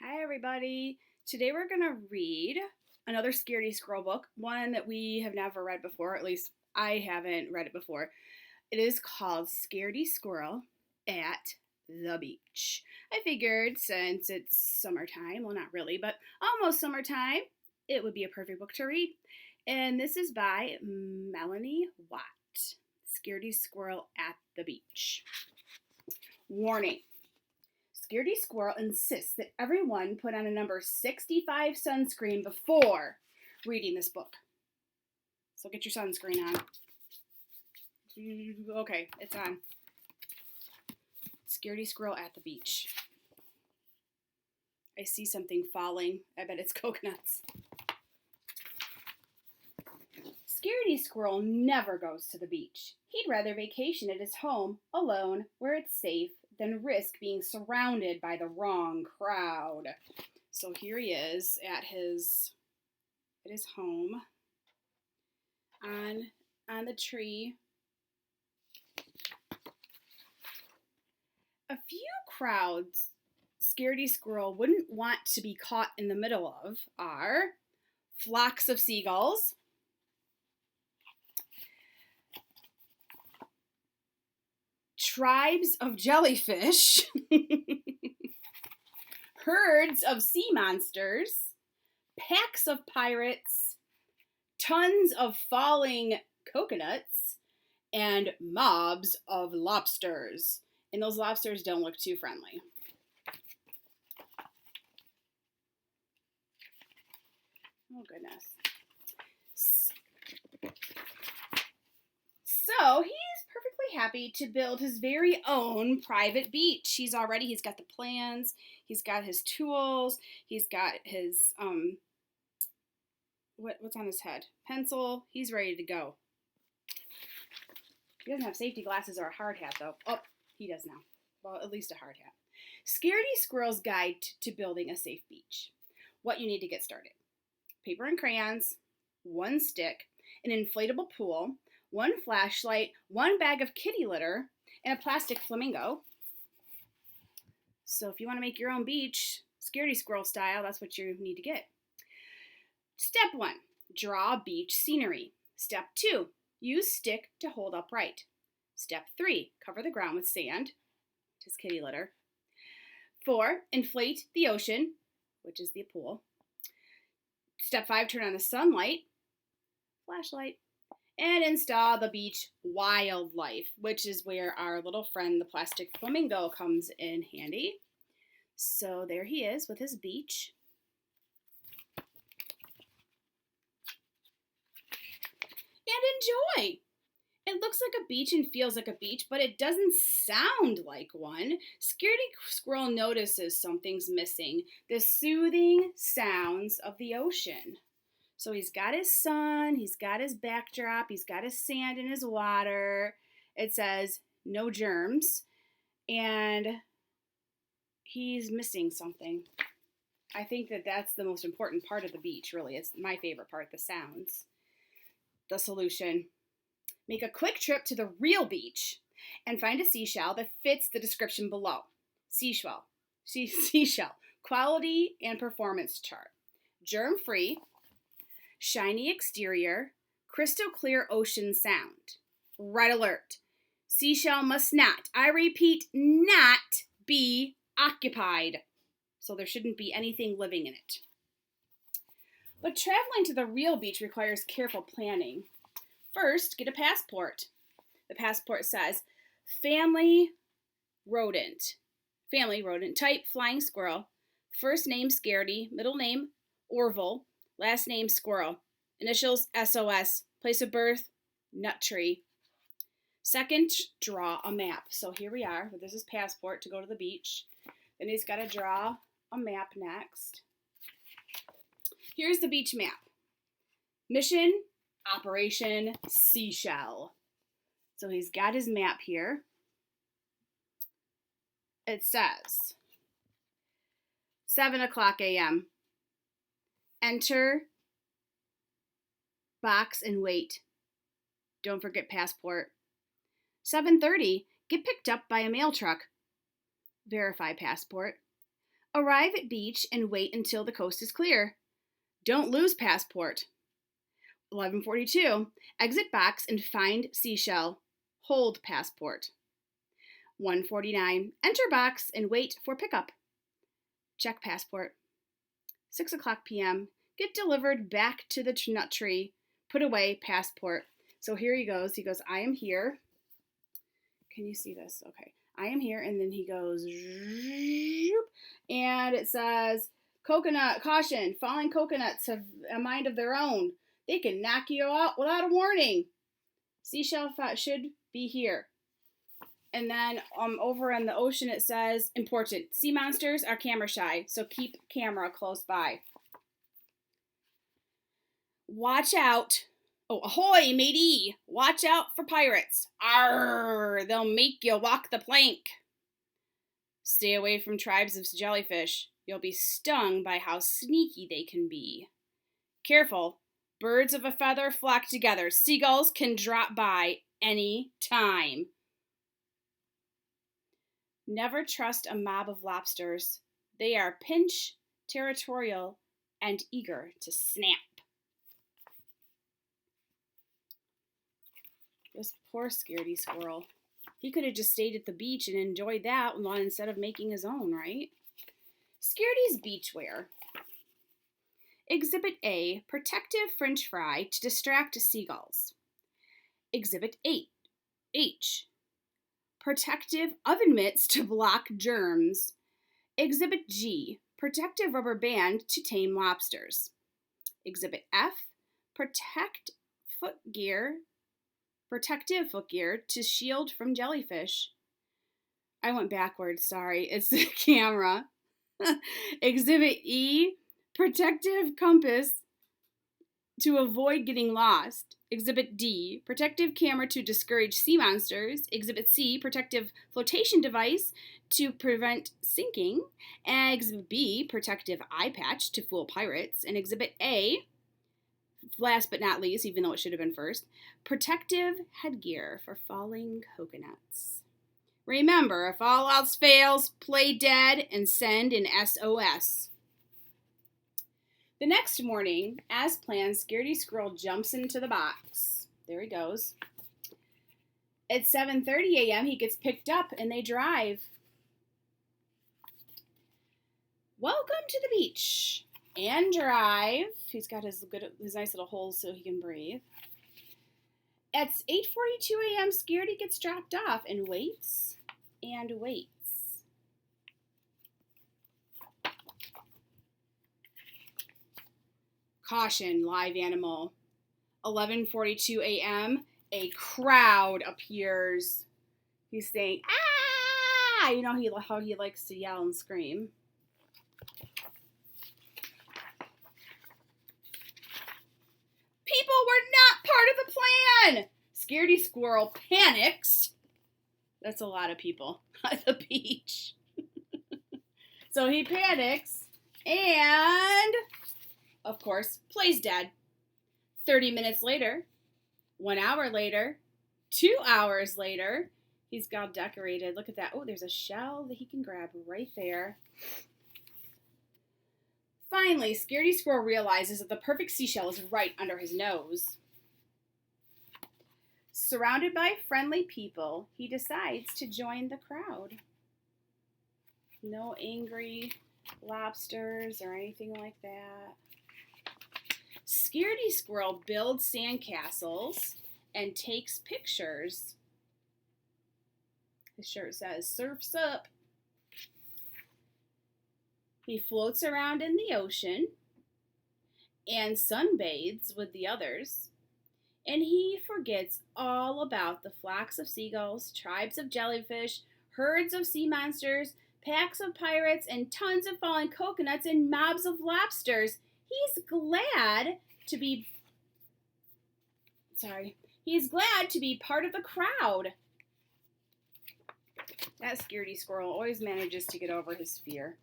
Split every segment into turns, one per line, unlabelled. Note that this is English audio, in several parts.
Hi, everybody. Today we're going to read another Scaredy Squirrel book, one that we have never read before, at least I haven't read it before. It is called Scaredy Squirrel at the Beach. I figured since it's summertime, well, not really, but almost summertime, it would be a perfect book to read. And this is by Melanie Watt, Scaredy Squirrel at the Beach. Warning. Scaredy Squirrel insists that everyone put on a number 65 sunscreen before reading this book. So get your sunscreen on. Okay, it's on. Scaredy Squirrel at the Beach. I see something falling. I bet it's coconuts. Scaredy Squirrel never goes to the beach. He'd rather vacation at his home, alone, where it's safe, than risk being surrounded by the wrong crowd. So here he is at his home on the tree. A few crowds Scaredy Squirrel wouldn't want to be caught in the middle of are flocks of seagulls, tribes of jellyfish, herds of sea monsters, packs of pirates, tons of falling coconuts, and mobs of lobsters. And those lobsters don't look too friendly. Oh, goodness. So he's perfectly happy to build his very own private beach. He's got the plans, he's got his tools, he's got his, what's on his head? Pencil. He's ready to go. He doesn't have safety glasses or a hard hat, though. Oh, he does now. Well, at least a hard hat. Scaredy Squirrel's Guide to Building a Safe Beach. What you need to get started. Paper and crayons, one stick, an inflatable pool, one flashlight, one bag of kitty litter, and a plastic flamingo. So if you want to make your own beach, Scaredy Squirrel style, that's what you need to get. Step 1, draw beach scenery. Step 2, use stick to hold upright. Step 3, cover the ground with sand, which is kitty litter. 4, inflate the ocean, which is the pool. Step 5, turn on the sunlight, flashlight, and install the beach wildlife, which is where our little friend, the plastic flamingo, comes in handy. So there he is with his beach. And enjoy! It looks like a beach and feels like a beach, but it doesn't sound like one. Scaredy Squirrel notices something's missing, the soothing sounds of the ocean. So he's got his sun, he's got his backdrop, he's got his sand in his water. It says no germs, and he's missing something. I think that's the most important part of the beach, really. It's my favorite part, the sounds. The solution. Make a quick trip to the real beach and find a seashell that fits the description below. Seashell, quality and performance chart. Germ-free, shiny exterior, crystal clear ocean sound. Red alert. Seashell must not, I repeat, not be occupied. So there shouldn't be anything living in it. But traveling to the real beach requires careful planning. First, get a passport. The passport says family rodent, type flying squirrel, first name Scaredy, middle name Orville, last name Squirrel, initials SOS, place of birth nut tree. Second, draw a map. So here we are. This is passport to go to the beach. Then he's got to draw a map next. Here's the beach map. Mission, Operation Seashell. So he's got his map here. It says 7 o'clock a.m. Enter box and wait. Don't forget passport. 7:30, get picked up by a mail truck. Verify passport. Arrive at beach and wait until the coast is clear. Don't lose passport. 11:42. Exit box and find seashell. Hold passport. 1:49. Enter box and wait for pickup. Check passport. 6:00 p.m. Get delivered back to the nut tree. Put away passport. So here he goes. He goes, I am here. Can you see this? Okay. I am here. And then he goes, and it says, coconut, caution, falling coconuts have a mind of their own. They can knock you out without a warning. Seashell should be here. And then over in the ocean it says, important, sea monsters are camera shy, so keep camera close by. Watch out. Oh, ahoy, matey. Watch out for pirates. Arr, they'll make you walk the plank. Stay away from tribes of jellyfish. You'll be stung by how sneaky they can be. Careful. Birds of a feather flock together. Seagulls can drop by any time. Never trust a mob of lobsters. They are pinch, territorial, and eager to snap. This poor scaredy squirrel. He could have just stayed at the beach and enjoyed that one instead of making his own, right? Scaredy's beachwear. Exhibit A, protective french fry to distract seagulls. Exhibit 8H, protective oven mitts to block germs. Exhibit G, protective rubber band to tame lobsters. Exhibit F, protective footgear to shield from jellyfish. I went backwards, sorry, it's the camera. Exhibit E, protective compass to avoid getting lost. Exhibit D, protective camera to discourage sea monsters. Exhibit C, protective flotation device to prevent sinking. And Exhibit B, protective eye patch to fool pirates. And Exhibit A, last but not least, even though it should have been first, protective headgear for falling coconuts. Remember, if all else fails, play dead and send an SOS. The next morning, as planned, Scaredy Squirrel jumps into the box. There he goes. At 7:30 a.m., he gets picked up and they drive. Welcome to the beach. And drive. He's got his nice little holes so he can breathe. At 8:42 a.m., Scaredy gets dropped off and waits and waits. Caution, live animal. 11:42 a.m., a crowd appears. He's saying, ah! You know how he likes to yell and scream. People were not part of the plan! Scaredy Squirrel panics. That's a lot of people at the beach. So he panics and, of course, plays dead. 30 minutes later, 1 hour later, 2 hours later, he's got decorated. Look at that. Oh, there's a shell that he can grab right there. Finally, Scaredy Squirrel realizes that the perfect seashell is right under his nose. Surrounded by friendly people, he decides to join the crowd. No angry lobsters or anything like that. Scaredy Squirrel builds sandcastles and takes pictures. His shirt says, "Surf's up." He floats around in the ocean and sunbathes with the others, and he forgets all about the flocks of seagulls, tribes of jellyfish, herds of sea monsters, packs of pirates, and tons of fallen coconuts and mobs of lobsters. He's glad to be part of the crowd. That Scaredy Squirrel always manages to get over his fear.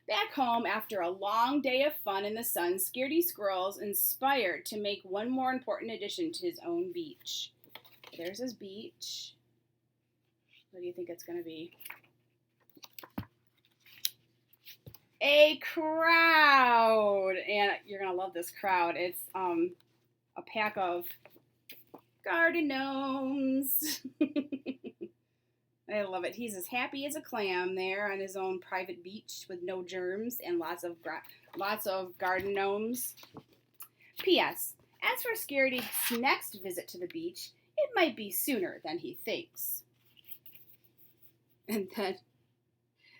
Back home, after a long day of fun in the sun, Scaredy Squirrel's inspired to make one more important addition to his own beach. There's his beach. What do you think it's going to be? A crowd. And you're going to love this crowd. It's a pack of garden gnomes. I love it. He's as happy as a clam there on his own private beach with no germs and lots of garden gnomes. P.S. As for Scaredy's next visit to the beach, it might be sooner than he thinks. And then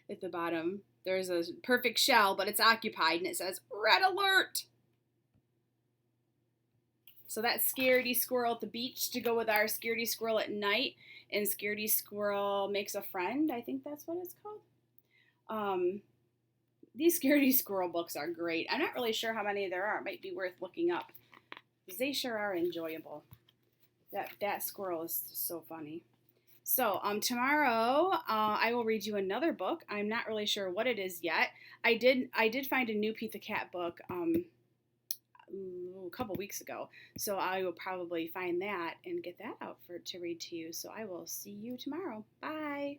at the bottom, there's a perfect shell, but it's occupied, and it says, Red Alert! So that's Scaredy Squirrel at the beach to go with our Scaredy Squirrel at night, and Scaredy Squirrel Makes a Friend. I think that's what it's called. These Scaredy Squirrel books are great. I'm not really sure how many there are. It might be worth looking up, because they sure are enjoyable. That squirrel is so funny. So tomorrow I will read you another book. I'm not really sure what it is yet. I did find a new Pete the Cat book a couple weeks ago, so I will probably find that and get that out to read to you. So I will see you tomorrow. Bye.